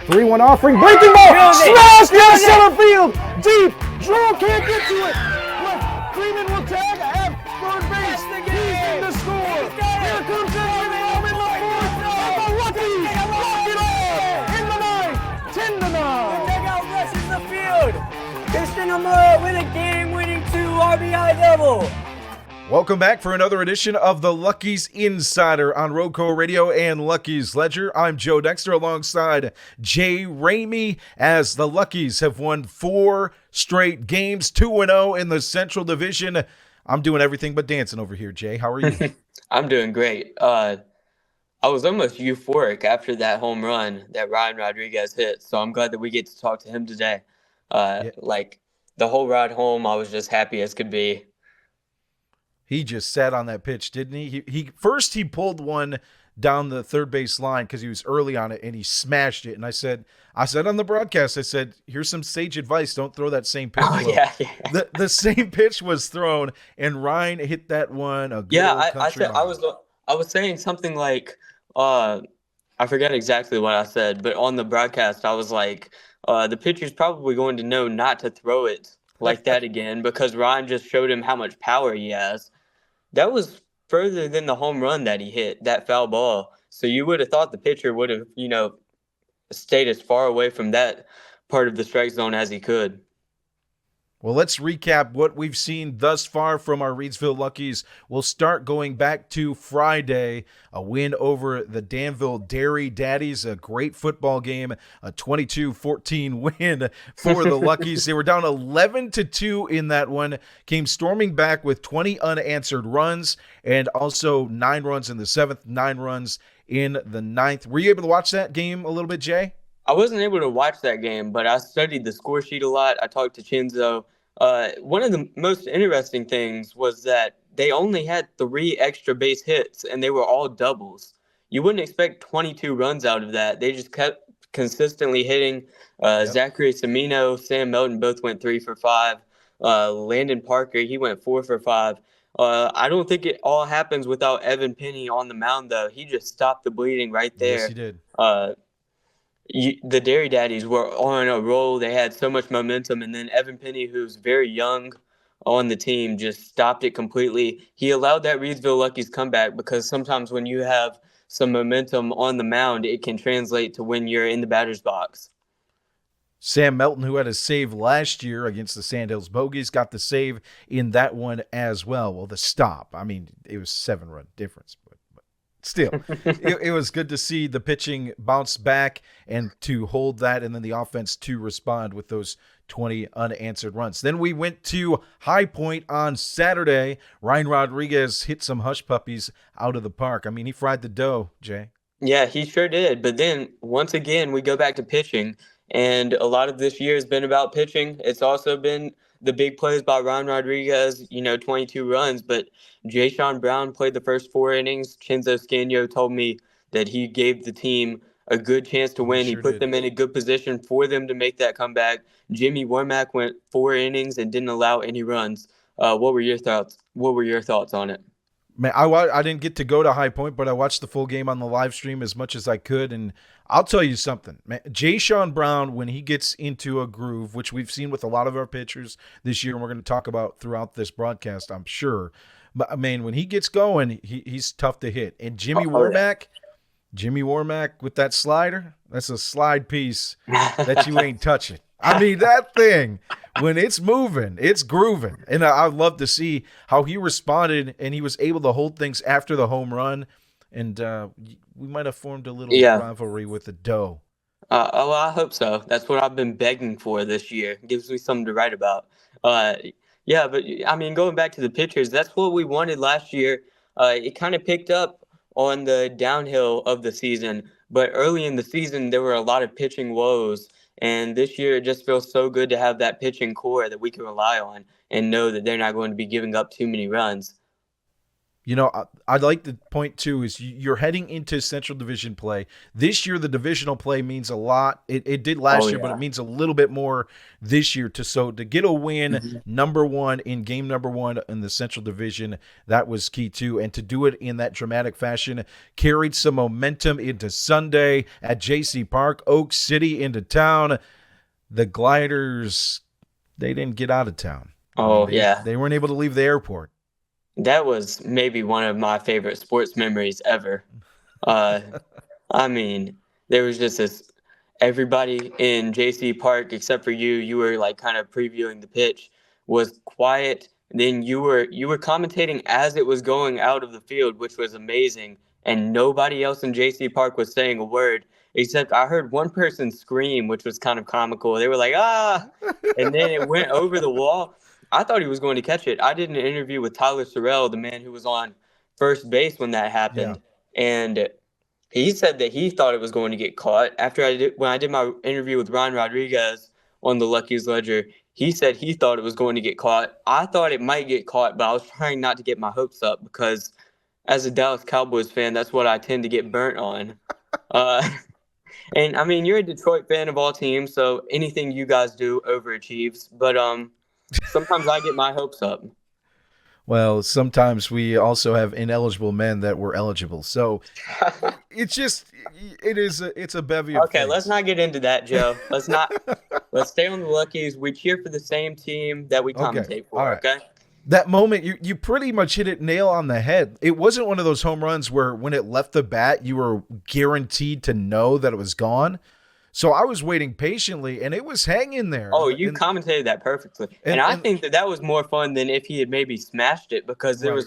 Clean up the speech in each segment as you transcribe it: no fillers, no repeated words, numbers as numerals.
3-1 offering, breaking ball, smashed in center field, deep. Drew can't get to it. Freeman will tag at third base. He's in to score. Here comes Jay Ramey in the fourth. And the Luckies lock it off in the ninth, 10-9. The dugout rushes the field. Christian Amora with a game-winning 2 RBI double. Welcome back for another edition of the Luckies Insider on Roco Radio and Luckies Ledger. I'm Joe Dexter alongside Jay Ramey as the Luckies have won 4 straight games, 2-0 in the Central Division. I'm doing everything but dancing over here, Jay. How are you? I'm doing great. I was almost euphoric after that home run that Ryne Rodrigues hit, so I'm glad that we get to talk to him today. Like the whole ride home, I was just happy as could be. He just sat on that pitch, didn't he? He pulled one down the third base line because he was early on it, and he smashed it. And I said on the broadcast, I said, here's some sage advice. Don't throw that same pitch. Oh, yeah. The same pitch was thrown, and Ryan hit that one. I was saying something like, I forget exactly what I said, but on the broadcast, I was like, the pitcher's probably going to know not to throw it like that again because Ryan just showed him how much power he has. That was further than the home run that he hit, that foul ball. So you would have thought the pitcher would have, stayed as far away from that part of the strike zone as he could. Well, let's recap what we've seen thus far from our Reidsville Luckies. We'll start going back to Friday, a win over the Danville Dairy Daddies, a great football game, a 22-14 win for the Luckies. They were down 11-2 in that one, came storming back with 20 unanswered runs and also 9 runs in the 7th, 9 runs in the 9th. Were you able to watch that game a little bit, Jay? I wasn't able to watch that game, but I studied the score sheet a lot. I talked to Chinzo. One of the most interesting things was that they only had 3 extra base hits, and they were all doubles. You wouldn't expect 22 runs out of that. They just kept consistently hitting. Zachary Semino, Sam Melton both went 3 for 5. Landon Parker, he went 4 for 5. I don't think it all happens without Evan Penny on the mound, though. He just stopped the bleeding right there. Yes, he did. The Dairy Daddies were on a roll. They had so much momentum. And then Evan Penny, who's very young on the team, just stopped it completely. He allowed that Reidsville Luckies comeback because sometimes when you have some momentum on the mound, it can translate to when you're in the batter's box. Sam Melton, who had a save last year against the Sandhills Bogies, got the save in that one as well. Well, the stop. I mean, it was 7-run difference, but still, it was good to see the pitching bounce back and to hold that, and then the offense to respond with those 20 unanswered runs. Then we went to High Point on Saturday. Ryne Rodrigues hit some hush puppies out of the park. I mean, he fried the dough, Jay. Yeah, he sure did. But then, once again, we go back to pitching, and a lot of this year has been about pitching. It's also been the big plays by Ryne Rodrigues, 22 runs, but Jay Sean Brown played the first 4 innings. Chinzo Scanio told me that he gave the team a good chance to win. He put them in a good position for them to make that comeback. Jimmy Wormack went 4 innings and didn't allow any runs. What were your thoughts? What were your thoughts on it? Man, I didn't get to go to High Point, but I watched the full game on the live stream as much as I could, and I'll tell you something. Man, Jay Sean Brown, when he gets into a groove, which we've seen with a lot of our pitchers this year, and we're going to talk about throughout this broadcast, I'm sure. But, I mean, when he gets going, he's tough to hit. And Jimmy Wormack with that slider, that's a slide piece that you ain't touching. I mean, that thing, when it's moving, it's grooving. And I'd love to see how he responded, and he was able to hold things after the home run. And we might have formed a little rivalry with the Doe. I hope so. That's what I've been begging for this year. It gives me something to write about. But, I mean, going back to the pitchers, that's what we wanted last year. It kind of picked up on the downhill of the season. But early in the season, there were a lot of pitching woes. And this year, it just feels so good to have that pitching core that we can rely on and know that they're not going to be giving up too many runs. I'd like to point too is you're heading into Central Division play. This year, the divisional play means a lot. It did last year, but it means a little bit more this year. To get a win, number one in game number one in the Central Division, that was key too. And to do it in that dramatic fashion carried some momentum into Sunday at JC Park, Oak City into town. The Gliders, they didn't get out of town. They weren't able to leave the airport. That was maybe one of my favorite sports memories ever. I mean, there was just this, everybody in JC Park, except for you were like kind of previewing the pitch, was quiet. Then you were commentating as it was going out of the field, which was amazing. And nobody else in JC Park was saying a word, except I heard one person scream, which was kind of comical. They were like, ah, and then it went over the wall. I thought he was going to catch it. I did an interview with Tyler Sorrell, the man who was on first base when that happened. Yeah. And he said that he thought it was going to get caught. When I did my interview with Ryne Rodrigues on the Luckies Ledger, he said he thought it was going to get caught. I thought it might get caught, but I was trying not to get my hopes up because as a Dallas Cowboys fan, that's what I tend to get burnt on. And I mean, you're a Detroit fan of all teams, so anything you guys do overachieves. But sometimes I get my hopes up. Well, sometimes we also have ineligible men that were eligible. So it's a bevy of Okay, things. Let's not get into that, Joe. Let's stay on the Luckies. We cheer for the same team that we commentate for, all right. Okay? That moment, you pretty much hit it nail on the head. It wasn't one of those home runs where when it left the bat, you were guaranteed to know that it was gone. So I was waiting patiently, and it was hanging there. Oh, you commentated that perfectly. And I think that was more fun than if he had maybe smashed it because there was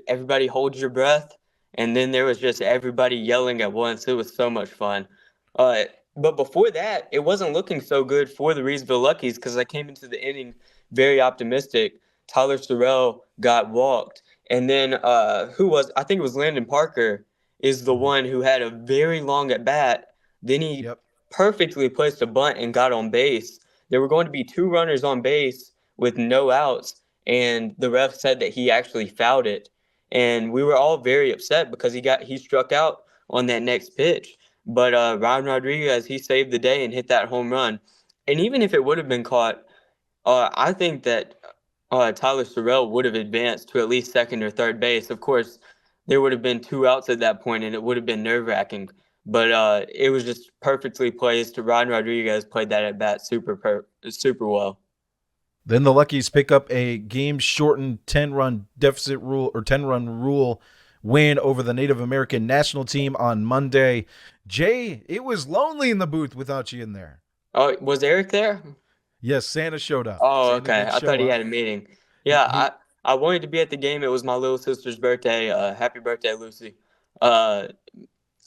everybody holds your breath, and then there was just everybody yelling at once. It was so much fun. But before that, it wasn't looking so good for the Reidsville Luckies because I came into the inning very optimistic. Tyler Sorrell got walked. And then I think it was Landon Parker is the one who had a very long at bat. Then he perfectly placed a bunt and got on base. There were going to be 2 runners on base with no outs, and the ref said that he actually fouled it. And we were all very upset because he struck out on that next pitch. But Ryne Rodrigues, he saved the day and hit that home run. And even if it would have been caught, I think that Tyler Sorrell would have advanced to at least second or third base. Of course, there would have been 2 outs at that point, and it would have been nerve-wracking. But it was just perfectly placed. Ryne Rodrigues played that at bat super well. Then the Luckies pick up a game-shortened 10-run deficit rule or 10-run rule win over the Native American national team on Monday. Jay, it was lonely in the booth without you in there. Oh, was Eric there? Yes, Santa showed up. Oh, okay. I thought he had a meeting. Yeah, I wanted to be at the game. It was my little sister's birthday. Happy birthday, Lucy.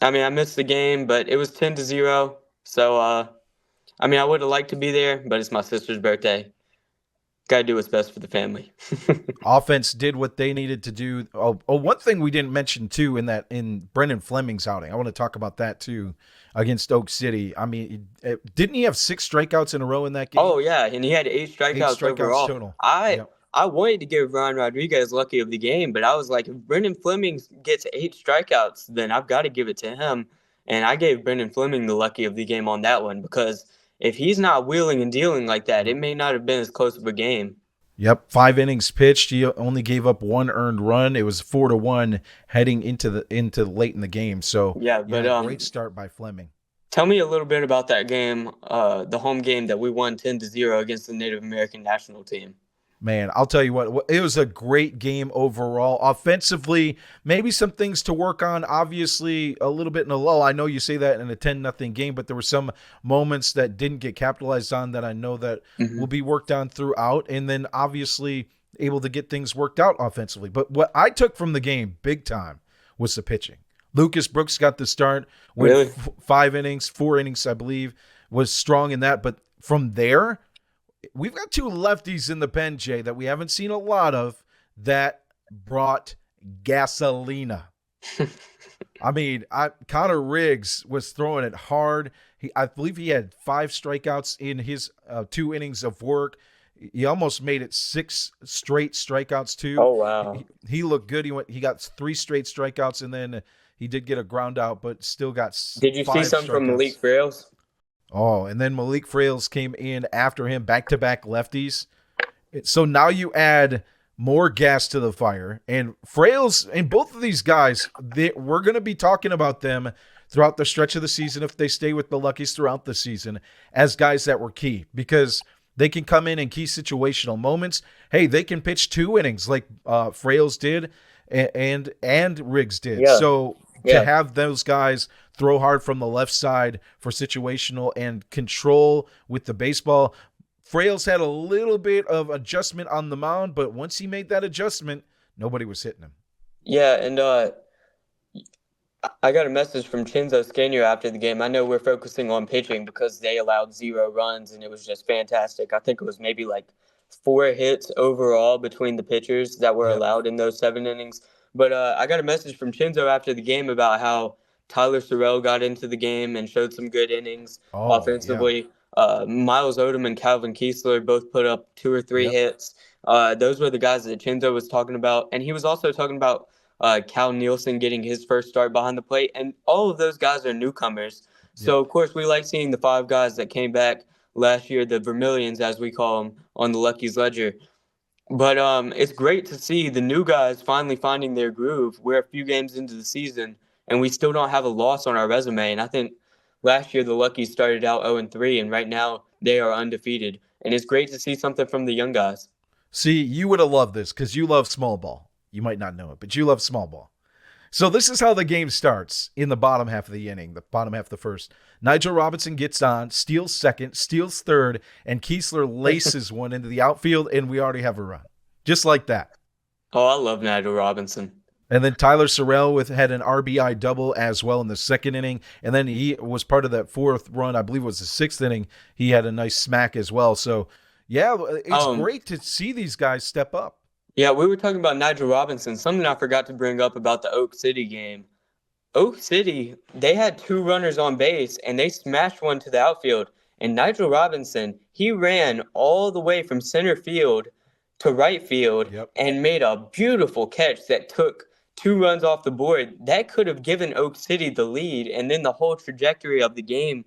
I mean, I missed the game, but it was 10-0. So, I mean, I would have liked to be there, but it's my sister's birthday. Got to do what's best for the family. Offense did what they needed to do. One thing we didn't mention, too, in Brendan Fleming's outing. I want to talk about that, too, against Oak City. I mean, didn't he have 6 strikeouts in a row in that game? Oh, yeah, and he had 8 strikeouts overall. Total. I wanted to give Ryne Rodrigues lucky of the game, but I was like, if Brendan Fleming gets 8 strikeouts, then I've got to give it to him. And I gave Brendan Fleming the lucky of the game on that one because if he's not wheeling and dealing like that, it may not have been as close of a game. Yep, 5 innings pitched. He only gave up 1 earned run. It was 4-1 heading into late in the game. So great start by Fleming. Tell me a little bit about that game, the home game that we won 10-0 against the Native American national team. Man, I'll tell you what, it was a great game overall. Offensively, maybe some things to work on. Obviously, a little bit in a lull. I know you say that in a 10-0 game, but there were some moments that didn't get capitalized on that I know that will be worked on throughout. And then obviously able to get things worked out offensively. But what I took from the game big time was the pitching. Lucas Brooks got the start, went 4 innings, I believe, was strong in that. But from there, we've got 2 lefties in the pen, Jay, that we haven't seen a lot of that brought gasolina. I mean, Connor Riggs was throwing it hard. I believe he had 5 strikeouts in his 2 innings of work. He almost made it 6 straight strikeouts too. Oh wow! He looked good. He got 3 straight strikeouts, and then he did get a ground out, but still got Did you see 5 some from strikeouts. Malik Frails? Oh, and then Malik Frails came in after him, back-to-back lefties. So now you add more gas to the fire. And Frails and both of these guys, we're going to be talking about them throughout the stretch of the season if they stay with the Luckies throughout the season as guys that were key because they can come in key situational moments. Hey, they can pitch 2 innings like Frails did and Riggs did. Yeah. So Yeah. to have those guys throw hard from the left side for situational and control with the baseball. Frails had a little bit of adjustment on the mound, but once he made that adjustment, nobody was hitting him. Yeah, and I got a message from Chinzo Skinner after the game. I know we're focusing on pitching because they allowed 0 runs, and it was just fantastic. I think it was maybe like 4 hits overall between the pitchers that were allowed in those 7 innings. But I got a message from Chinzo after the game about how Tyler Sorrell got into the game and showed some good innings offensively. Yeah. Miles Odom and Calvin Kiesler both put up 2 or 3 hits. Those were the guys that Chinzo was talking about. And he was also talking about Cal Nielsen getting his first start behind the plate. And all of those guys are newcomers. So, of course, we like seeing the 5 guys that came back last year, the Vermillions, as we call them, on the Luckies ledger. But it's great to see the new guys finally finding their groove. We're a few games into the season, and we still don't have a loss on our resume. And I think last year the Luckies started out 0-3, and right now they are undefeated. And it's great to see something from the young guys. See, you would have loved this because you love small ball. You might not know it, but you love small ball. So this is how the game starts in the bottom half of the inning, the bottom half of the first. Nigel Robinson gets on, steals second, steals third, and Kiesler laces one into the outfield, and we already have a run. Just like that. Oh, I love Nigel Robinson. And then Tyler Sorrell had an RBI double as well in the second inning. And then he was part of that 4th run. I believe it was the 6th inning. He had a nice smack as well. So, yeah, it's great to see these guys step up. Yeah, we were talking about Nigel Robinson. Something I forgot to bring up about the Oak City game. Oak City, they had 2 runners on base, and they smashed one to the outfield. And Nigel Robinson, he ran all the way from center field to right field and made a beautiful catch that took 2 runs off the board. That could have given Oak City the lead, and then the whole trajectory of the game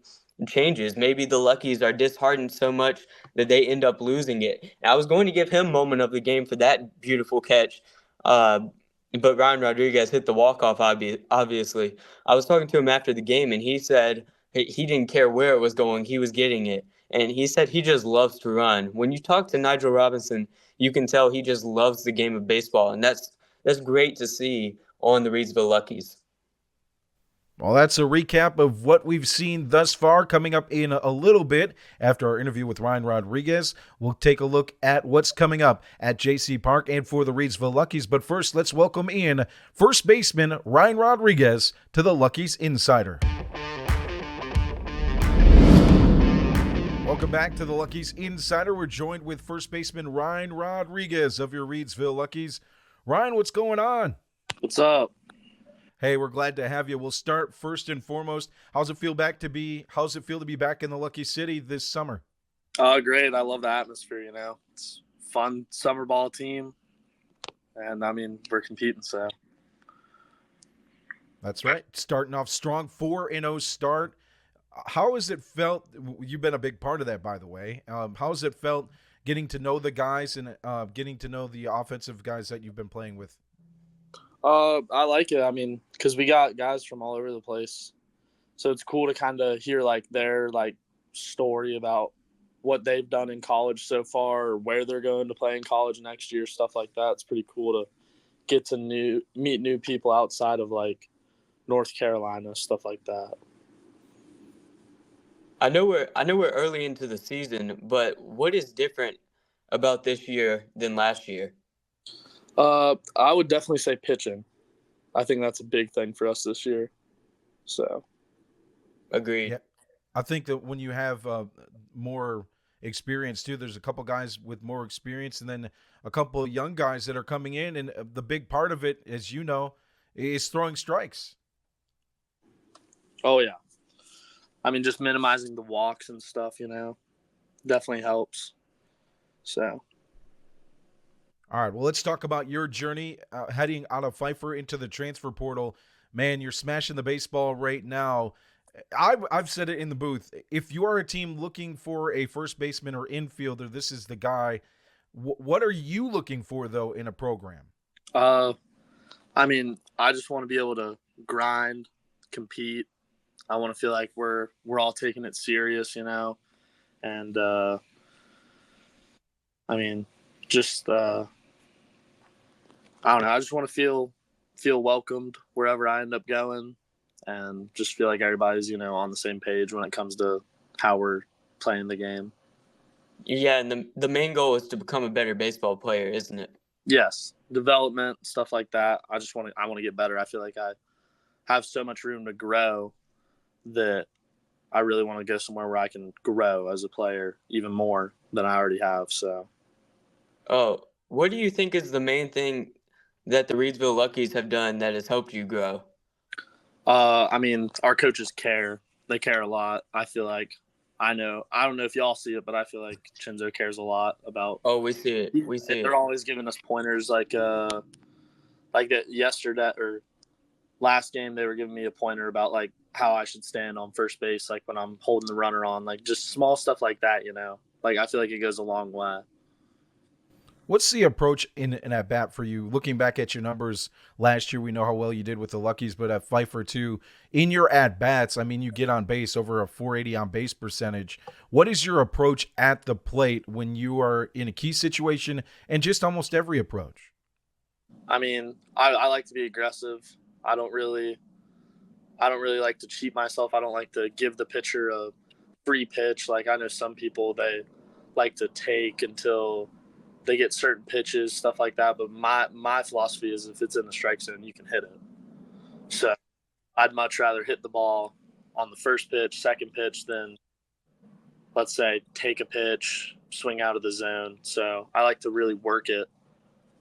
changes. Maybe the Luckies are disheartened so much that they end up losing it. And I was going to give him moment of the game for that beautiful catch, but Ryne Rodrigues hit the walk-off, obviously. I was talking to him after the game, and he said he didn't care where it was going. He was getting it. And he said he just loves to run. When you talk to Nigel Robinson, you can tell he just loves the game of baseball, and that's great to see on the Reidsville Luckies. Well, that's a recap of what we've seen thus far. Coming up in a little bit after our interview with Ryne Rodrigues, we'll take a look at what's coming up at JC Park and for the Reidsville Luckies. But first, let's welcome in first baseman Ryne Rodrigues to the Luckies Insider. Welcome back to the Luckies Insider. We're joined with first baseman Ryne Rodrigues of your Reidsville Luckies. Ryne, what's going on? What's up? Hey, we're glad to have you. We'll start first and foremost. How's it feel to be back in the Lucky City this summer? Oh, great. I love the atmosphere, It's fun summer ball team. And, we're competing, so. That's right. Starting off strong, 4-0 start. How has it felt? You've been a big part of that, by the way. How has it felt getting to know the guys and getting to know the offensive guys that you've been playing with? I like it. Because we got guys from all over the place. So it's cool to kind of hear, their, story about what they've done in college so far or where they're going to play in college next year, stuff like that. It's pretty cool to get to meet new people outside of, North Carolina, stuff like that. I know we're early into the season, but what is different about this year than last year? I would definitely say pitching. I think that's a big thing for us this year. So, agreed. Yeah. I think that when you have more experience too, there's a couple guys with more experience, and then a couple of young guys that are coming in, and the big part of it, as you know, is throwing strikes. Oh yeah. Just minimizing the walks and stuff, definitely helps. So All right, well, let's talk about your journey heading out of Pfeiffer into the transfer portal. Man, you're smashing the baseball right now. I've said it in the booth. If you are a team looking for a first baseman or infielder, this is the guy. What are you looking for, though, in a program? I mean, I just want to be able to grind, compete. I want to feel like we're all taking it serious, you know. And I mean, just I don't know. I just want to feel welcomed wherever I end up going, and just feel like everybody's, you know, on the same page when it comes to how we're playing the game. Yeah, and the main goal is to become a better baseball player, isn't it? Yes, development, stuff like that. I want to get better. I feel like I have so much room to grow that I really want to go somewhere where I can grow as a player even more than I already have. So, Oh, what do you think is the main thing that the Reidsville Luckies have done that has helped you grow? I mean, our coaches care. They care a lot. I feel like I don't know if y'all see it, but I feel like Chinzo cares a lot about. Oh, we see it. We see it. They're always giving us pointers like that yesterday or last game they were giving me a pointer about like how I should stand on first base, like when I'm holding the runner on, like just small stuff like that, you know. Like I feel like it goes a long way. What's the approach in at bat for you? Looking back at your numbers last year, we know how well you did with the Luckies, but at Pfeiffer too, in your at bats, I mean, you get on base over a 480 on base percentage. What is your approach at the plate when you are in a key situation and just almost every approach? I mean, I like to be aggressive. I don't really like to cheat myself. I don't like to give the pitcher a free pitch. Like I know some people they like to take until they get certain pitches, stuff like that. But my philosophy is if it's in the strike zone, you can hit it. So I'd much rather hit the ball on the first pitch, second pitch than let's say take a pitch, swing out of the zone. So I like to really work it.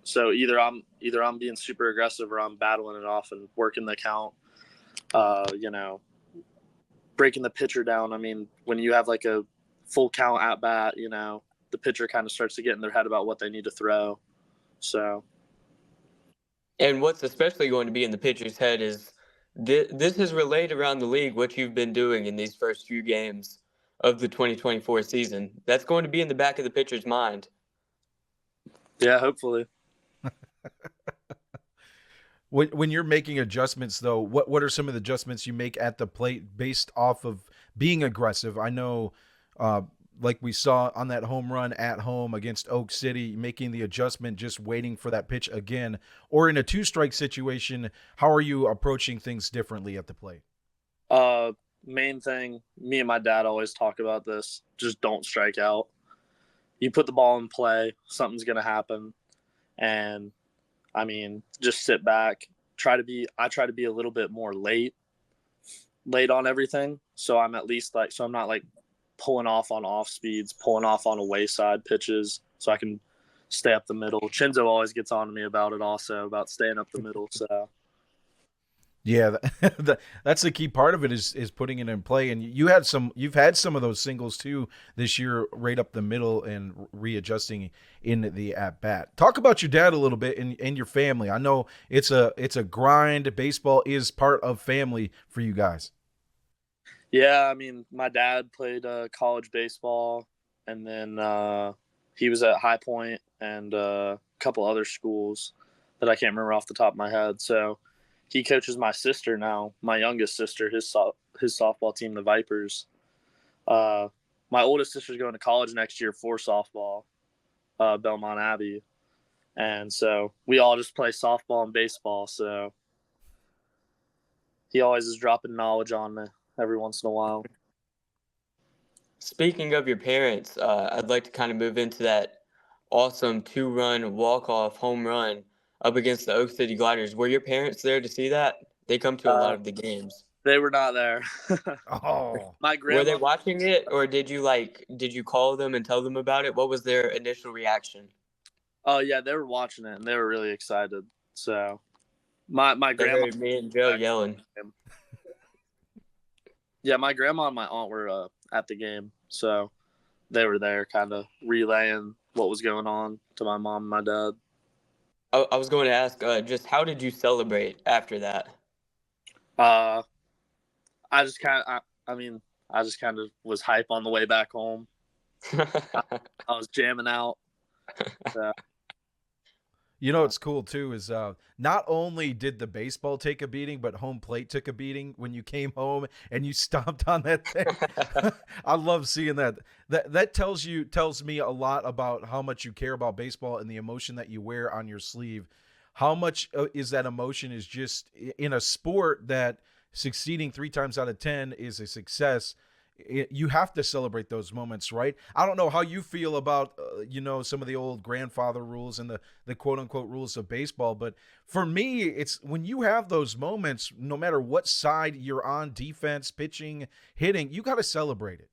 So either I'm being super aggressive or I'm battling it off and working the count. You know, breaking the pitcher down. I mean, when you have like a full count at bat, you know, the pitcher kind of starts to get in their head about what they need to throw. So, And what's especially going to be in the pitcher's head is this has relayed around the league what you've been doing in these first few games of the 2024 season. That's going to be in the back of the pitcher's mind. yeah, hopefully. When you're making adjustments, though, what are some of the adjustments you make at the plate based off of being aggressive? I know, like we saw on that home run at home against Oak City, making the adjustment, just waiting for that pitch again, or in a two-strike situation, how are you approaching things differently at the plate? Main thing, me and my dad always talk about this. Just don't strike out. You put the ball in play, something's gonna happen, and I mean, just sit back. I try to be a little bit more late on everything. So I'm at least so I'm not like pulling off on off speeds, pulling off on away side pitches so I can stay up the middle. Chinzo always gets on to me about it also, about staying up the middle. So Yeah, that's the key part of it is putting it in play. And you've had some of those singles too this year, right up the middle and readjusting in the at bat. Talk about your dad a little bit and your family. I know it's a grind. Baseball is part of family for you guys. yeah, I mean, my dad played college baseball, and then he was at High Point and a couple other schools that I can't remember off the top of my head. So he coaches my sister now, my youngest sister, his softball team, the Vipers. My oldest sister's going to college next year for softball, Belmont Abbey. And so we all just play softball and baseball. So he always is dropping knowledge on me every once in a while. Speaking of your parents, I'd like to kind of move into that awesome 2-run walk-off home run up against the Oak City Gliders. Were your parents there to see that? They come to a lot of the games. They were not there. Oh, My grandma. Were they watching it, or did you call them and tell them about it? What was their initial reaction? Oh yeah, they were watching it and they were really excited. So my They grandma. heard me and Joe yelling. Yeah, my grandma and my aunt were at the game, so they were there, kind of relaying what was going on to my mom and my dad. I was going to ask, just how did you celebrate after that? Uh, I just kind of, I just kind of was hype on the way back home. I was jamming out. So. You know what's cool too is not only did the baseball take a beating, but home plate took a beating when you came home and you stomped on that thing. I love seeing that. That tells me a lot about how much you care about baseball and the emotion that you wear on your sleeve. How much is that emotion is just in a sport that succeeding 3 times out of 10 is a success. You have to celebrate those moments, right? I don't know how you feel about, some of the old grandfather rules and the quote unquote rules of baseball. But for me, it's when you have those moments, no matter what side you're on, defense, pitching, hitting, you got to celebrate it.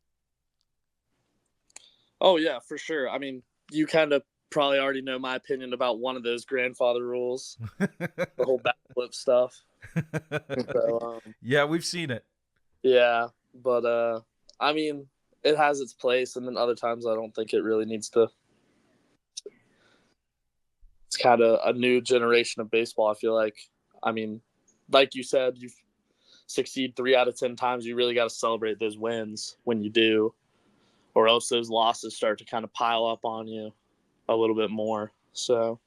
Oh yeah, for sure. I mean, you kind of probably already know my opinion about one of those grandfather rules, the whole backflip stuff. So, yeah, we've seen it. Yeah, but I mean, it has its place, and then other times I don't think it really needs to. It's kind of a new generation of baseball, I feel like. I mean, like you said, you succeed 3 out of 10 times. You really got to celebrate those wins when you do, or else those losses start to kind of pile up on you a little bit more. So,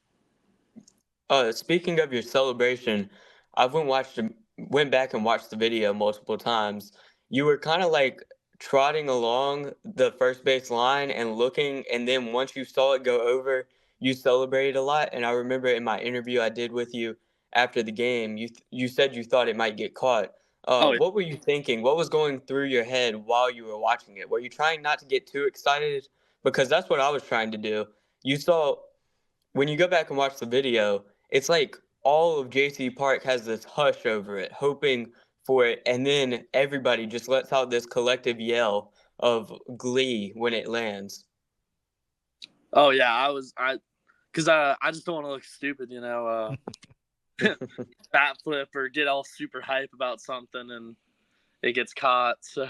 speaking of your celebration, I went back and watched the video multiple times. You were kind of like trotting along the first base line and looking, and then once you saw it go over, you celebrated a lot. And I remember in my interview I did with you after the game, you said you thought it might get caught. yeah. What were you thinking? What was going through your head while you were watching it? Were you trying not to get too excited? Because that's what I was trying to do. You saw, when you go back and watch the video, it's like all of JC Park has this hush over it, hoping for it, and then everybody just lets out this collective yell of glee when it lands. Oh yeah, because I just don't want to look stupid, bat flip or get all super hype about something and it gets caught. So,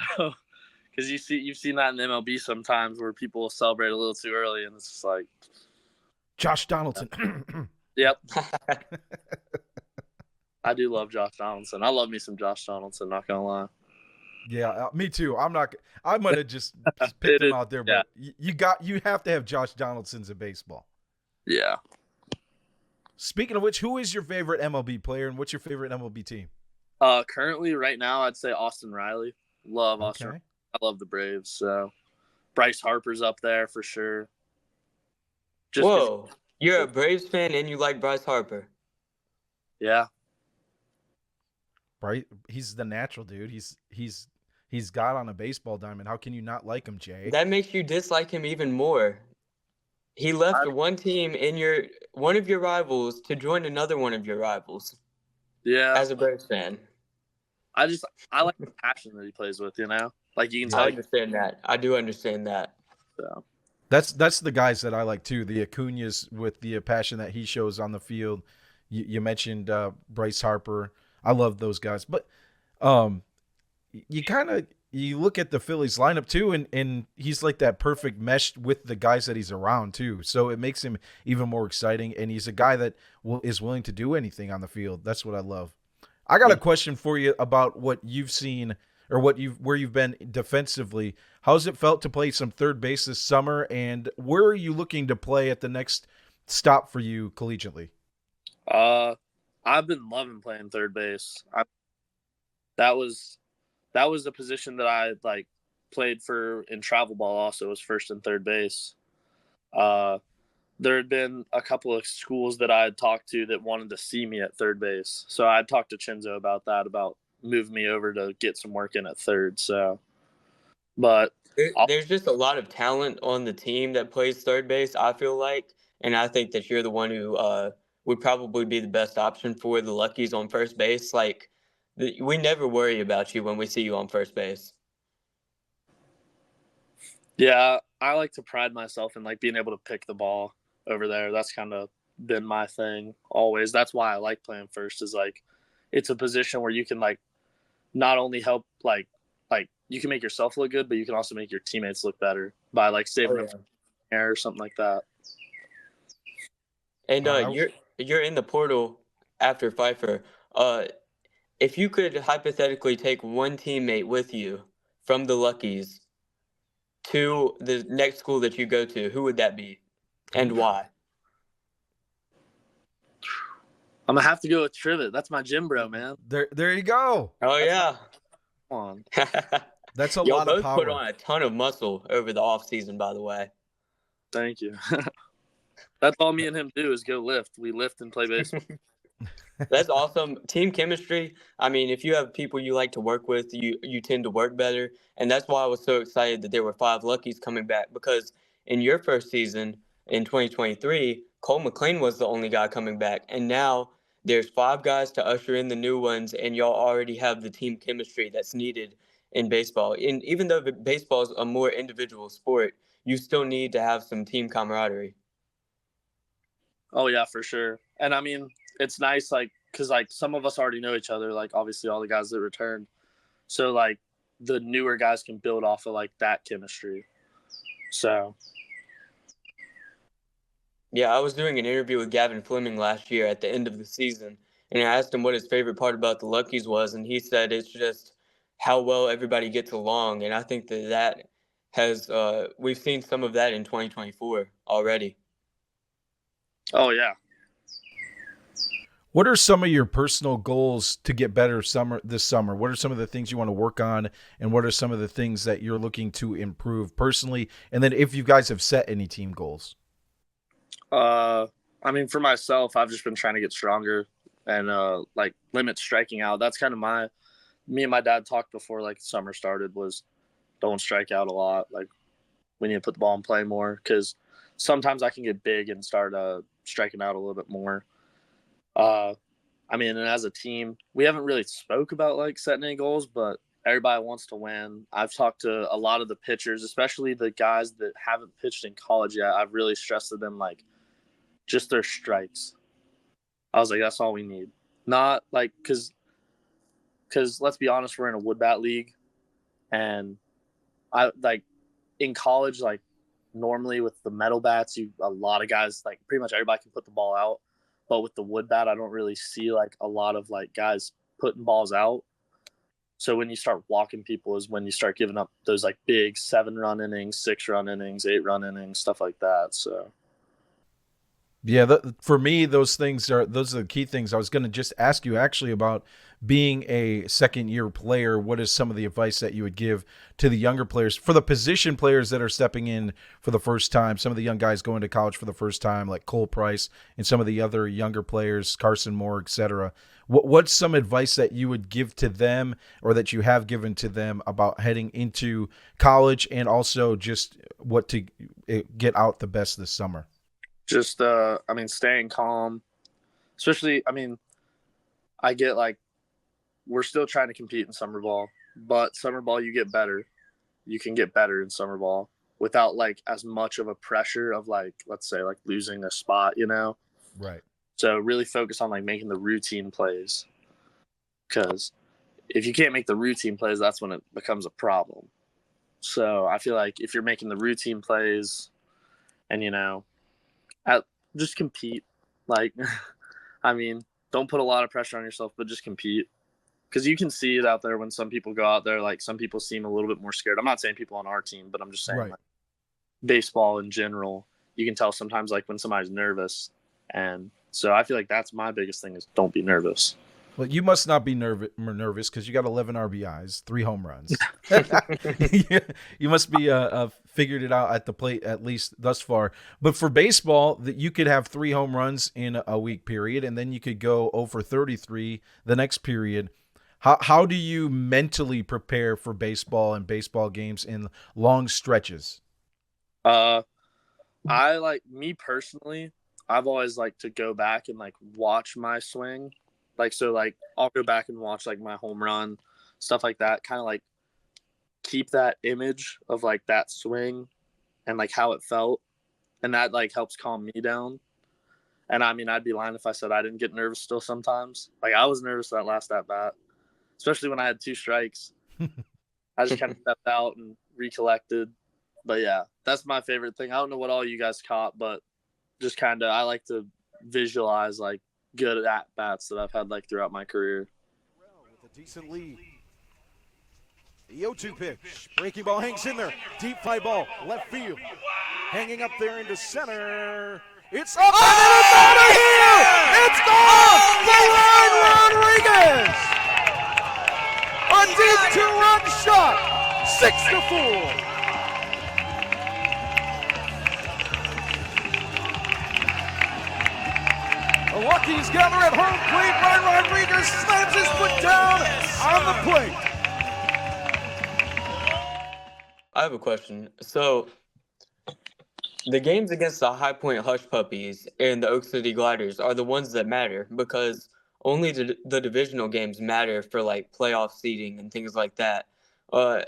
because you've seen that in MLB sometimes where people will celebrate a little too early, and it's just like Josh Donaldson. Yep. I do love Josh Donaldson. I love me some Josh Donaldson, not gonna lie. Yeah, me too. I might have just picked him out there, but you have to have Josh Donaldson's in baseball. Yeah. Speaking of which, who is your favorite MLB player and what's your favorite MLB team? Currently, right now, I'd say Austin Riley. Love Austin. Okay. I love the Braves. So Bryce Harper's up there for sure. Whoa, you're a Braves fan and you like Bryce Harper? Yeah. Right, he's the natural dude. He's got on a baseball diamond. How can you not like him, Jay? That makes you dislike him even more. He left one team in one of your rivals to join another one of your rivals. Yeah. As a Braves fan, I like the passion that he plays with. Like you can. I understand that. I do understand that. So. That's the guys that I like too. The Acuñas with the passion that he shows on the field. You mentioned Bryce Harper. I love those guys, but you look at the Phillies lineup too, and he's like that perfect mesh with the guys that he's around too. So it makes him even more exciting, and he's a guy that is willing to do anything on the field. That's what I love. I got a question for you about what you've seen or where you've been defensively. How's it felt to play some third base this summer, and where are you looking to play at the next stop for you collegiately? I've been loving playing third base. That was the position that I played for in travel ball. Also, was first and third base. There had been a couple of schools that I had talked to that wanted to see me at third base, so I talked to Chinzo about moving me over to get some work in at third. So, but there's just a lot of talent on the team that plays third base, I feel like, and I think that you're the one who would probably be the best option for the Luckies on first base. We never worry about you when we see you on first base. Yeah, I like to pride myself in being able to pick the ball over there. That's kind of been my thing always. That's why I like playing first. Is it's a position where you can not only help you can make yourself look good, but you can also make your teammates look better by saving them air or something like that. And Wow, you're in the portal after Pfeiffer. If you could hypothetically take one teammate with you from the Luckies to the next school that you go to, who would that be, and why? I'm gonna have to go with Trivet. That's my gym bro, man. there you go. Oh yeah. Come on. That's a Y'all lot of both put power. on a ton of muscle over the off season, by the way. Thank you. That's all me and him do is go lift. We lift and play baseball. That's awesome. Team chemistry. I mean, if you have people you like to work with, you tend to work better. And that's why I was so excited that there were 5 Luckies coming back, because in your first season in 2023, Cole McLean was the only guy coming back. And now there's 5 guys to usher in the new ones, and y'all already have the team chemistry that's needed in baseball. And even though baseball is a more individual sport, you still need to have some team camaraderie. Oh yeah, for sure. And I mean, it's nice, like, because like some of us already know each other, like obviously all the guys that returned. So like the newer guys can build off of like that chemistry. So Yeah, I was doing an interview with Gavin Fleming last year at the end of the season, and I asked him what his favorite part about the Luckies was, and he said it's just how well everybody gets along. And I think that has we've seen some of that in 2024 already. oh yeah. What are some of your personal goals to get better this summer? What are some of the things you want to work on, and what are some of the things that you're looking to improve personally? And then if you guys have set any team goals. I mean, for myself, I've just been trying to get stronger and like limit striking out. That's kind of me and my dad talked before like summer started was don't strike out a lot. Like we need to put the ball in play more because sometimes I can get big and start striking out a little bit more. I mean, and as a team, we haven't really spoke about like setting any goals, but everybody wants to win. I've talked to a lot of the pitchers, especially the guys that haven't pitched in college yet. I've really stressed to them like just their strikes. I was like, that's all we need. Not like because let's be honest, we're in a wood bat league, and I like in college, like normally with the metal bats, a lot of guys like pretty much everybody can put the ball out. But with the wood bat, I don't really see like a lot of like guys putting balls out. So when you start walking people is when you start giving up those like big 7-run innings, 6-run innings, 8-run innings, stuff like that. So Yeah, for me, those are the key things. I was going to just ask you actually about being a second-year player. What is some of the advice that you would give to the younger players, for the position players that are stepping in for the first time, some of the young guys going to college for the first time, like Cole Price, and some of the other younger players, Carson Moore, etc. What's some advice that you would give to them, or that you have given to them, about heading into college, and also just what to get out the best this summer? just, I mean, staying calm, especially, I mean, I get like, we're still trying to compete in summer ball, but summer ball, you get better. You can get better in summer ball without like as much of a pressure of like, let's say like losing a spot, you know? Right. So really focus on like making the routine plays, because if you can't make the routine plays, that's when it becomes a problem. So I feel like if you're making the routine plays and, you know, just compete, like, I mean, don't put a lot of pressure on yourself, but just compete. Because you can see it out there when some people go out there, like some people seem a little bit more scared. I'm not saying people on our team, but I'm just saying like, baseball in general, you can tell sometimes like when somebody's nervous. And so I feel like that's my biggest thing is don't be nervous. Well, you must not be nervous because you got 11 RBIs, 3 home runs. You must be figured it out at the plate, at least thus far. But for baseball, that you could have 3 home runs in a week period, and then you could go 0 for 33 the next period. How do you mentally prepare for baseball and baseball games in long stretches? I like, me personally, I've always liked to go back and like watch my swing. Like, so like I'll go back and watch like my home run, stuff like that, kind of like keep that image of like that swing and like how it felt. And that like helps calm me down. And I mean, I'd be lying if I said I didn't get nervous still sometimes. Like I was nervous that last at bat, especially when I had 2 strikes. I just kind of stepped out and recollected. But yeah, that's my favorite thing. I don't know what all you guys caught, but just kind of I like to visualize like good at bats that I've had like throughout my career. With a decent lead. The 0-2 pitch. Breaking ball hangs in there. Deep fly ball, left field. Hanging up there into center. It's up and it is out of here! It's gone! For Ryne Rodrigues! A deep two-run shot! 6-4. The Luckies gather at home plate. Ryne Rodrigues slams his foot down on the plate. I have a question. So, the games against the High Point Hush Puppies and the Oak City Gliders are the ones that matter because only the divisional games matter for like playoff seeding and things like that. And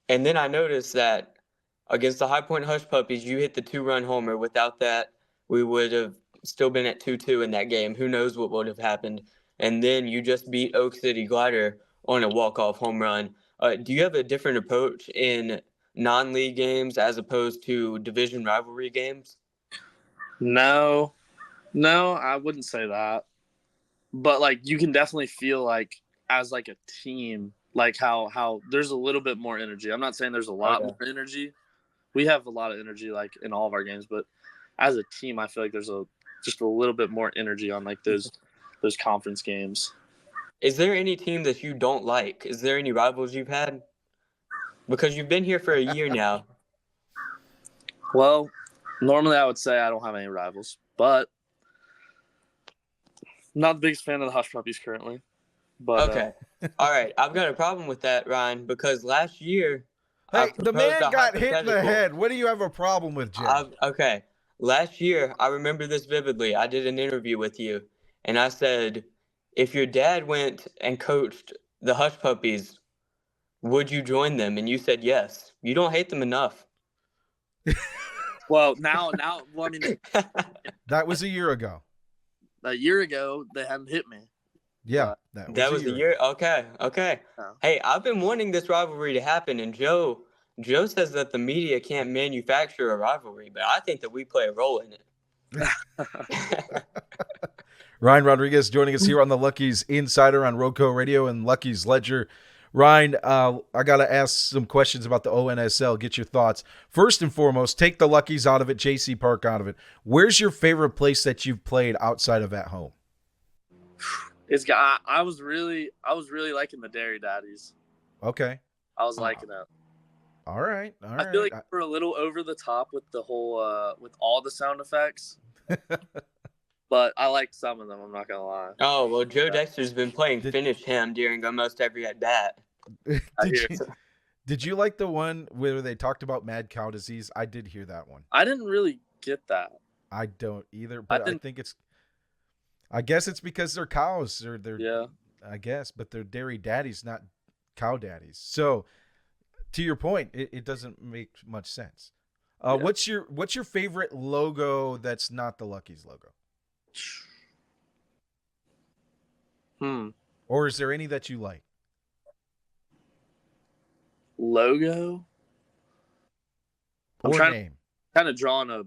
then I noticed that against the High Point Hush Puppies, you hit the 2-run homer. Without that, we would have still been at 2-2 in that game. Who knows what would have happened? And then you just beat Oak City Glider on a walk-off home run. Do you have a different approach in non-league games as opposed to division rivalry games? No, I wouldn't say that. But like you can definitely feel like as like a team, like how there's a little bit more energy. I'm not saying there's a lot more energy. We have a lot of energy like in all of our games, but as a team, I feel like there's just a little bit more energy on like those conference games. Is there any team that you don't like? Is there any rivals you've had? Because you've been here for a year now. Well, normally I would say I don't have any rivals, but I'm not the biggest fan of the Hush Puppies currently. But okay. All right. I've got a problem with that, Ryan, because last year Hey, the man got hit in the head. What do you have a problem with, Jay? Okay. Last year, I remember this vividly. I did an interview with you, and I said, if your dad went and coached the Hush Puppies, would you join them? And you said yes. You don't hate them enough. Well, now, well, I mean, that was a year ago. A year ago, they hadn't hit me. Yeah, that was a year. Okay. Oh. Hey, I've been wanting this rivalry to happen, and Joe says that the media can't manufacture a rivalry, but I think that we play a role in it. Ryne Rodrigues joining us here on the Luckies Insider on Roco Radio and Luckies Ledger. Ryne, I got to ask some questions about the ONSL. Get your thoughts. First and foremost, take the Luckies out of it, JC Park out of it. Where's your favorite place that you've played outside of at home? I was really liking the Dairy Daddies. Okay. I was liking it. All right. I feel like we're a little over the top with the whole with all the sound effects. But I liked some of them, I'm not gonna lie. Oh well, Joe Dexter's been playing Finish Him during almost every at bat. Did you like the one where they talked about mad cow disease? I did hear that one. I didn't really get that. I don't either, but I guess it's because they're cows, or they're I guess, but they're dairy daddies, not cow daddies. So to your point, it doesn't make much sense. What's your favorite logo that's not the Luckies logo? Or is there any that you like? Logo? Or name? Kind of drawing a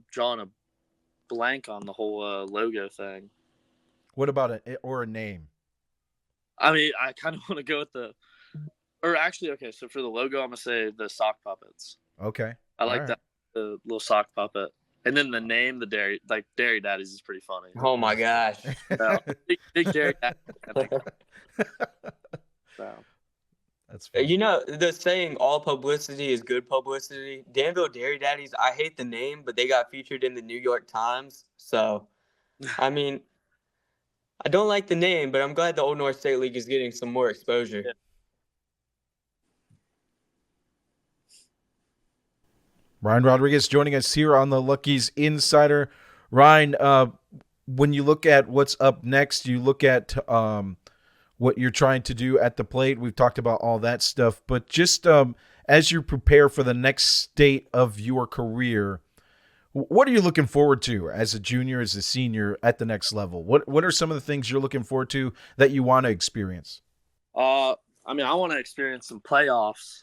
blank on the whole logo thing. What about a name? I mean, I kind of want to go with so for the logo, I'm gonna say the sock puppets. Okay, I like that, the little sock puppet. And then the name, the Dairy Daddies, is pretty funny. Oh my gosh! Big Dairy Daddies. So. That's funny. You know the saying, "All publicity is good publicity." Danville Dairy Daddies. I hate the name, but they got featured in the New York Times. So, I mean, I don't like the name, but I'm glad the Old North State League is getting some more exposure. Yeah. Ryne Rodrigues joining us here on the Luckies Insider. Ryne, when you look at what's up next, you look at what you're trying to do at the plate. We've talked about all that stuff, but just as you prepare for the next state of your career, what are you looking forward to as a junior, as a senior at the next level? What are some of the things you're looking forward to that you want to experience? I mean, I want to experience some playoffs.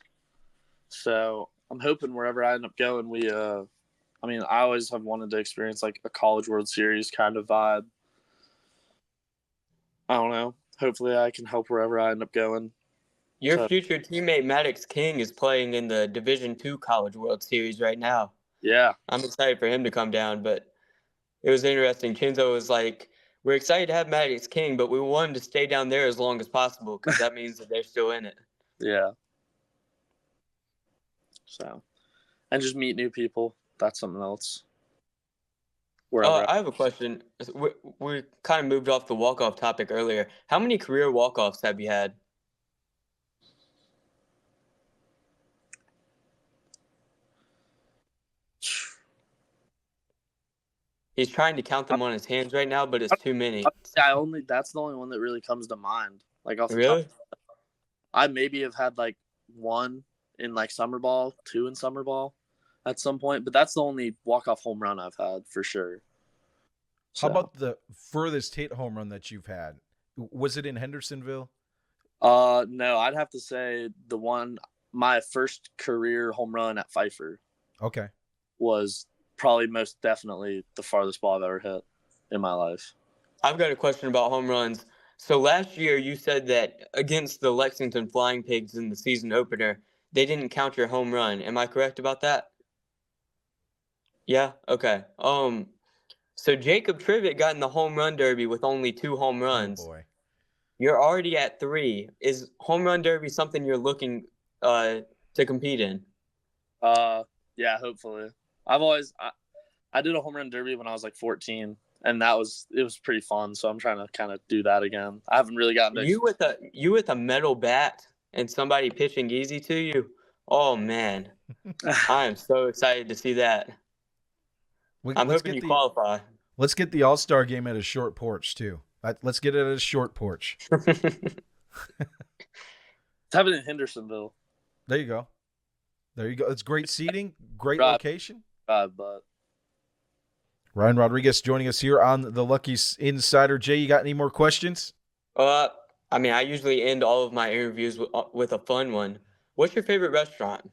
So I'm hoping wherever I end up going, I mean, I always have wanted to experience like a College World Series kind of vibe. I don't know. Hopefully, I can help wherever I end up going. Your So, future teammate Maddox King is playing in the Division II College World Series right now. yeah, I'm excited for him to come down, but it was interesting. Chinzo was like, we're excited to have Maddox King, but we want him to stay down there as long as possible because that means that they're still in it. yeah. So, and just meet new people. That's something else. Wherever. I have a question. We kind of moved off the walk-off topic earlier. How many career walk-offs have you had? He's trying to count them on his hands right now, but it's too many. That's the only one that really comes to mind. Like off the Really? top, I maybe have had like one in like summer ball, two in summer ball at some point, but that's the only walk-off home run I've had for sure. How about the furthest hit home run that you've had? Was it in Hendersonville? No, I'd have to say my first career home run at Pfeiffer Okay. was probably most definitely the farthest ball I've ever hit in my life. I've got a question about home runs. So last year you said that against the Lexington Flying Pigs in the season opener, they didn't count your home run. Am I correct about that? Yeah? Okay. So Jacob Trivet got in the home run derby with only 2 home runs. Oh boy. You're already at 3. Is home run derby something you're looking to compete in? Yeah, hopefully. I did a home run derby when I was like 14, and it was pretty fun. So I'm trying to kind of do that again. I haven't really gotten to You with a metal bat and somebody pitching easy to you. Oh man, I am so excited to see that. I'm hoping you qualify. Let's get the All-Star game at a short porch too. Let's get it at a short porch. Let's have it in Hendersonville. There you go. It's great seating, great Right. location. But Ryne Rodrigues joining us here on the Luckies Insider. Jay, you got any more questions? I mean, I usually end all of my interviews with a fun one. What's your favorite restaurant?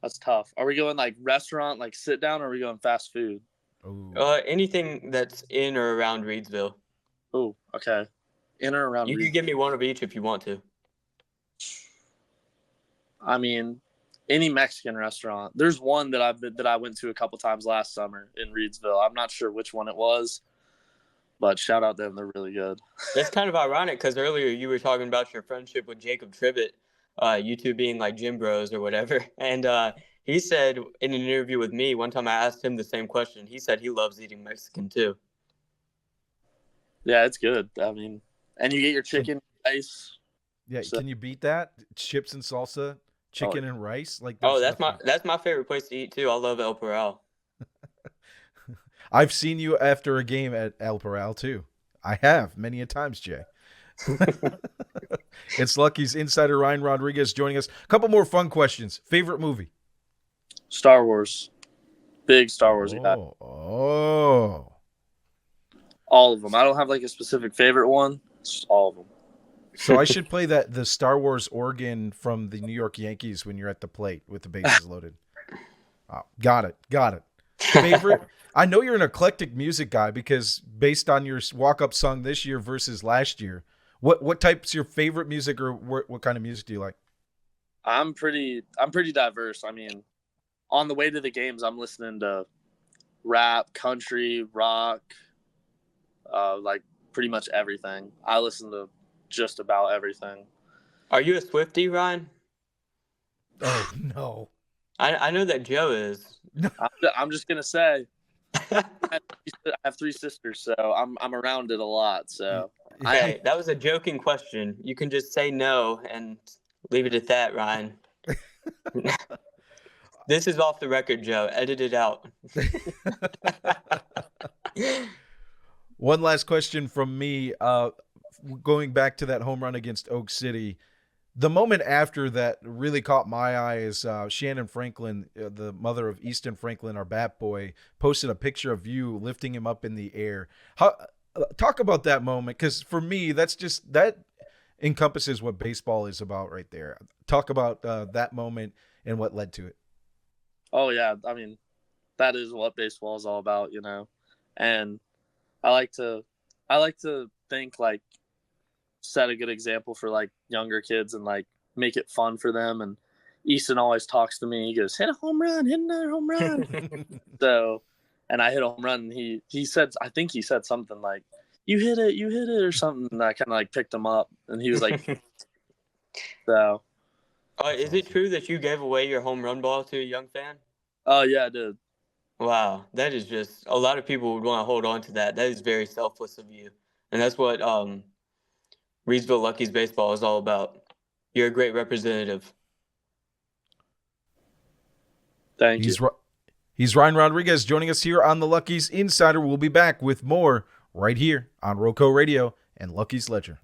that's tough. Are we going like restaurant, like sit down, or are we going fast food? Ooh. Anything that's in or around Reidsville. Oh, okay. In or around. You can give me one of each if you want to. I mean, any Mexican restaurant. There's one that I went to a couple times last summer in Reidsville. I'm not sure which one it was, but shout out to them. They're really good. That's kind of ironic because earlier you were talking about your friendship with Jacob Trivet, you two being like gym bros or whatever. And he said in an interview with me, one time I asked him the same question. He said he loves eating Mexican too. Yeah, it's good. I mean, and you get your chicken rice. Yeah, So- can you beat that? Chips and salsa, chicken and rice. Like That's nothing. my favorite place to eat too. I love El Paral. I've seen you after a game at El Paral too. I have many a times, Jay. It's Lucky's Insider Ryne Rodrigues joining us. A couple more fun questions. Favorite movie? Star Wars. Big Star Wars guy. Oh. All of them. I don't have like a specific favorite one. It's all of them. So I should play the Star Wars organ from the New York Yankees when you're at the plate with the bases loaded. Oh, got it. Favorite? I know you're an eclectic music guy because based on your walk-up song this year versus last year, what type's your favorite music, or what kind of music do you like? I'm pretty diverse. I mean, on the way to the games, I'm listening to rap, country, rock, like pretty much everything. I listen to just about everything. Are you a Swiftie, Ryan? Oh no. I know that Joe is. I'm just gonna say, I have 3 sisters, so I'm around it a lot. So Hey, that was a joking question. You can just say no and leave it at that, Ryan. This is off the record, Joe. Edit it out. One last question from me. Going back to that home run against Oak City, the moment after that really caught my eye is Shannon Franklin, the mother of Easton Franklin, our bat boy, posted a picture of you lifting him up in the air. Talk about that moment, because for me, that's just that. encompasses what baseball is about right there. Talk about that moment and what led to it. Oh yeah, I mean, that is what baseball is all about, And I like to think like set a good example for like younger kids and like make it fun for them. And Easton always talks to me. He goes, "Hit a home run, hit another home run." So, and I hit a home run. And he said, I think he said something like, you hit it," or something. And I kind of like picked him up, and he was like, so. Is it true that you gave away your home run ball to a young fan? Oh yeah, I did. Wow, that is just a lot of people would want to hold on to that. That is very selfless of you, and that's what Reidsville Luckies baseball is all about. You're a great representative. Thank you. He's Ryne Rodrigues joining us here on the Luckies Insider. We'll be back with more right here on Roco Radio and Lucky's Ledger.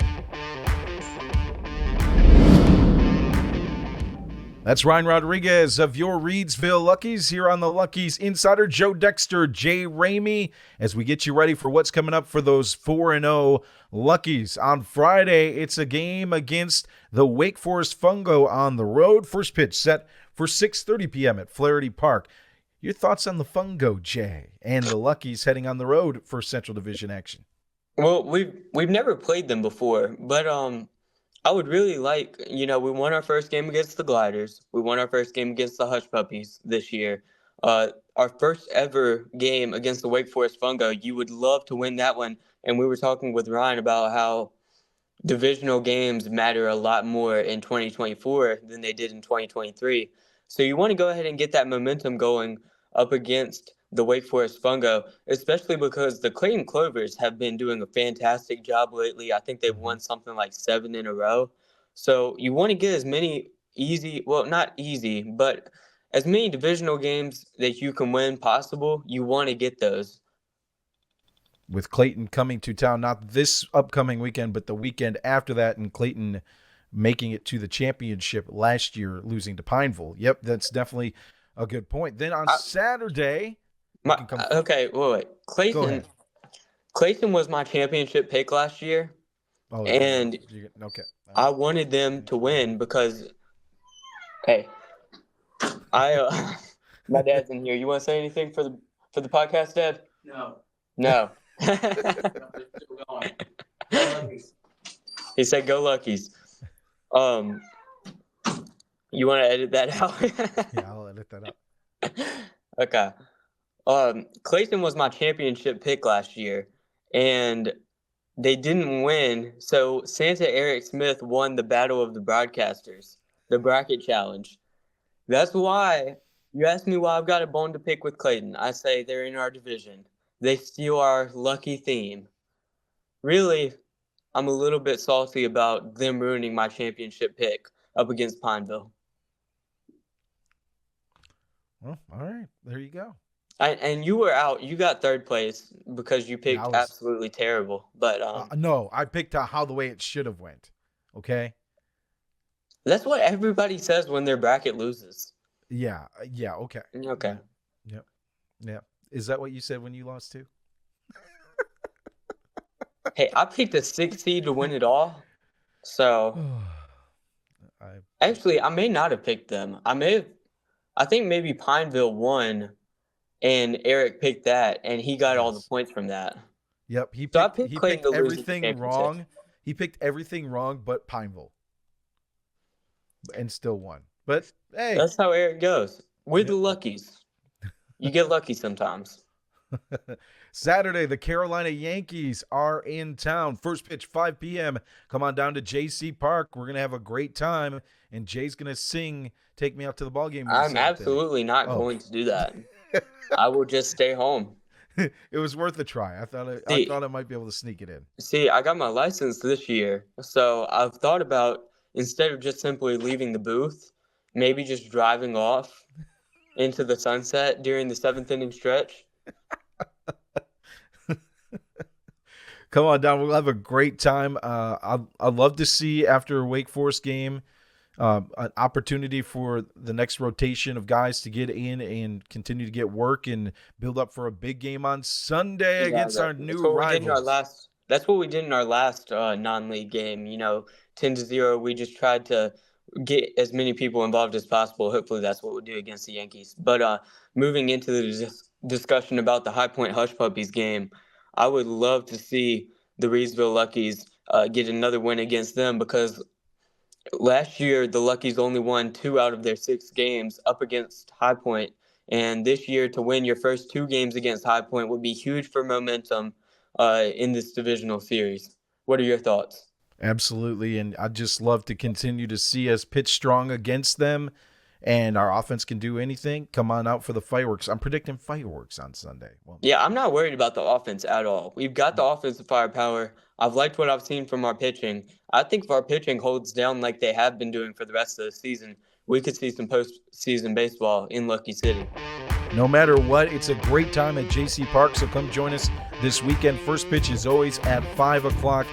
That's Ryne Rodrigues of your Reidsville Luckies here on the Luckies Insider. Joe Dexter, Jay Ramey, as we get you ready for what's coming up for those 4-0 Luckies. On Friday, it's a game against the Wake Forest Fungo on the road. First pitch set for 6:30 p.m. at Flaherty Park. Your thoughts on the Fungo, Jay, and the Luckies heading on the road for Central Division action? Well, we've never played them before, but I would really like, we won our first game against the Gliders. We won our first game against the Hush Puppies this year. Our first ever game against the Wake Forest Fungo, you would love to win that one. And we were talking with Ryan about how divisional games matter a lot more in 2024 than they did in 2023. So you want to go ahead and get that momentum going up against the Wake Forest Fungo, especially because the Clayton Clovers have been doing a fantastic job lately. I think they've won something like 7 in a row. So you want to get as many not easy, but as many divisional games that you can win possible. You want to get those. With Clayton coming to town, not this upcoming weekend, but the weekend after that, and Clayton making it to the championship last year, losing to Pineville. Yep, that's definitely a good point. Then on Saturday... wait. Clayton was my championship pick last year, and I wanted them to win because, hey, my dad's in here. You want to say anything for the podcast, Dad? No. He said, "Go Luckies." You want to edit that out? Yeah, I'll edit that out. Okay. Clayton was my championship pick last year, and they didn't win. So Santa Eric Smith won the Battle of the Broadcasters, the bracket challenge. That's why you asked me why I've got a bone to pick with Clayton. I say they're in our division. They steal our lucky theme. Really, I'm a little bit salty about them ruining my championship pick up against Pineville. Well, all right. There you go. And you were out. You got third place because you picked absolutely terrible. But no, I picked how the way it should have went. Okay. That's what everybody says when their bracket loses. Yeah. Yeah. Okay. Okay. Yep. Yeah. Is that what you said when you lost too? Hey, I picked a 6 seed to win it all. So actually, I may not have picked them. I think maybe Pineville won. And Eric picked that, and he got all the points from that. Yep, he picked everything wrong. He picked everything wrong but Pineville, and still won. But hey, that's how Eric goes. We're the Luckies. You get lucky sometimes. Saturday, the Carolina Yankees are in town. First pitch, 5 p.m. Come on down to JC Park. We're gonna have a great time, and Jay's gonna sing "Take Me Out to the Ball Game." I'm absolutely not going to do that. I will just stay home. It was worth a try. I thought I might be able to sneak it in. See, I got my license this year, so I've thought about, instead of just simply leaving the booth, maybe just driving off into the sunset during the 7th inning stretch. Come on down. We'll have a great time. I'd love to see, after a Wake Forest game, an opportunity for the next rotation of guys to get in and continue to get work and build up for a big game on Sunday against our new rivals. That's what we did in our last non-league game. 10-0. We just tried to get as many people involved as possible. Hopefully, that's what we'll do against the Yankees. But moving into the discussion about the High Point Hush Puppies game, I would love to see the Reidsville Luckies get another win against them, because last year the Luckies only won 2 out of their 6 games up against High Point, and this year to win your first 2 games against High Point would be huge for momentum in this divisional series. What are your thoughts? Absolutely, and I'd just love to continue to see us pitch strong against them, and our offense can do anything. Come on out for the fireworks. I'm predicting fireworks on Sunday. Well, Yeah, I'm not worried about the offense at all. We've got the offensive firepower. I've liked what I've seen from our pitching. I think if our pitching holds down like they have been doing for the rest of the season, we could see some postseason baseball in Lucky City. no matter what, it's a great time at JC Park, so come join us this weekend. First pitch is always at 5 o'clock.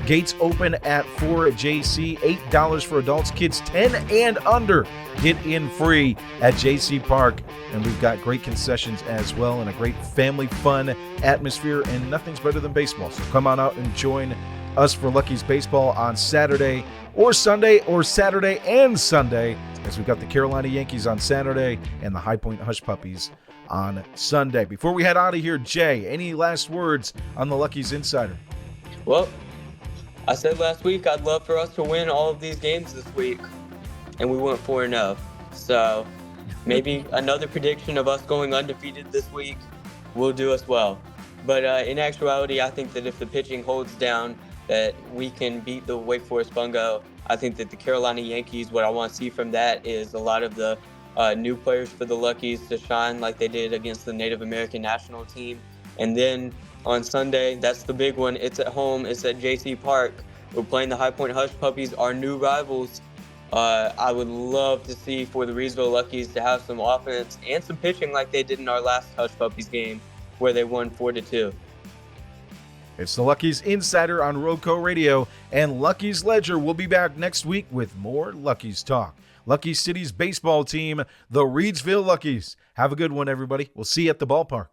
Gates open at 4 at JC, $8 for adults. Kids 10 and under get in free at JC Park. And we've got great concessions as well and a great family fun atmosphere, and nothing's better than baseball. So come on out and join us for Lucky's Baseball on Saturday or Sunday, or Saturday and Sunday, as we've got the Carolina Yankees on Saturday and the High Point Hush Puppies on Sunday. Before we head out of here, Jay, any last words on the Lucky's Insider? Well, I said last week I'd love for us to win all of these games this week, and we went 4-0. So maybe another prediction of us going undefeated this week will do us well. But in actuality, I think that if the pitching holds down, that we can beat the Wake Forest Bungo. I think that the Carolina Yankees, what I want to see from that is a lot of the new players for the Luckies to shine like they did against the Native American national team. And then on Sunday, that's the big one. It's at home. It's at JC Park. We're playing the High Point Hush Puppies, our new rivals. I would love to see for the Reidsville Luckies to have some offense and some pitching like they did in our last Hush Puppies game, where they won 4-2. It's the Lucky's Insider on Roco Radio, and Lucky's Ledger will be back next week with more Lucky's Talk. Lucky City's baseball team, the Reidsville Luckies. Have a good one, everybody. We'll see you at the ballpark.